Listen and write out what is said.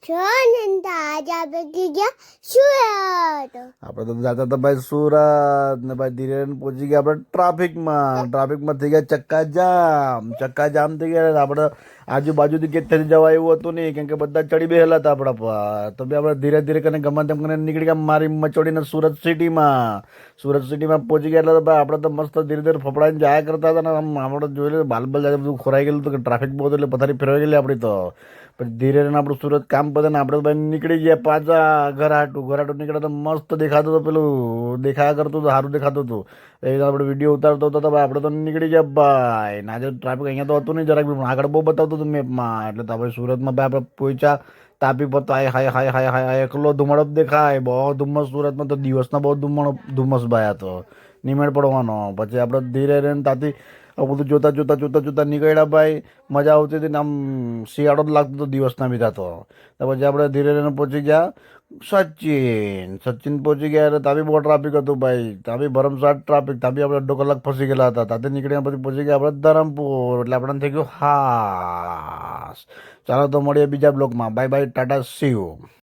છો ને તાજા બેઠી ગયા સુરત. આપણે તો જતા હતા ભાઈ સુરત ને ભાઈ ધીરે પહોંચી ગયા આપણે ટ્રાફિકમાં થઈ ગયા ચક્કા જામ થઈ ગયા. આપણે આજુબાજુથી ક્યાંથી જવા એવું હતું નહીં, કેમ કે બધા ચડી બેહેલા હતા આપણા પર. તો બી આપણે ધીરે ધીરે કરીને ગમે તેમ કરીને નીકળી ગયા મારી મચોડીને સુરત સિટીમાં પહોંચી ગયા. એટલે ભાઈ આપણે તો મસ્ત ધીરે ધીરે ફફડાઈને જાયા કરતા હતા ને આમ આપણે જોઈ લે બાલ જાય બધું ખોરાઈ ગયેલું હતું કે ટ્રાફિક બહુ હતું એટલે પથારી ફેરવાઈ ગયેલી આપણી. તો પછી ધીરે રહીને આપણું સુરત કામ પતે ને આપણે ભાઈ નીકળી ગયા પાછા ઘરાટું નીકળે તો મસ્ત દેખાતું હતું, પેલું દેખાયા કરતું હતું, સારું દેખાતું હતું. એ આપણે વિડીયો ઉતારતો હતો ભાઈ. આપણે તો નીકળી ગયા ભાઈ. ના જે ટ્રાફિક અહીંયા તો હતું નહીં જરાક બી, પણ આગળ બહુ બતાવતું હતું મેપમાં. એટલે તો ભાઈ સુરતમાં ભાઈ આપણે પહોંચ્યા. તાપી પર તો હાય એકલો ધુમાડો જ દેખાય, બહુ ધુમ્મસ. સુરતમાં તો દિવસના બહુ ધુમ્મસ ભાઈ આ તો નિમેળ પડવાનો. પછી આપણે ધીરે રહીને ત્યાંથી બધું જોતા નીકળ્યા ભાઈ. મજા આવતી હતી ને આમ શિયાળો જ લાગતો હતો દિવસના બીજા તો. પછી આપણે ધીરે રહીને પહોંચી ગયા સચિન પહોંચી ગયા. એટલે ત્યાં બી બહુ ટ્રાફિક હતું ભાઈ. ત્યાં બી ભરમસાટ ટ્રાફિક. ત્યાં બી આપણે અડધો કલાક ફસી ગયેલા હતા. ત્યાંથી નીકળીને પછી પહોંચી ગયા આપણે ધરમપુર. એટલે આપણને થઈ ગયું હાસ. ચાલો તો મળીએ બીજા બ્લોકમાં. Bye bye, Tata, C you.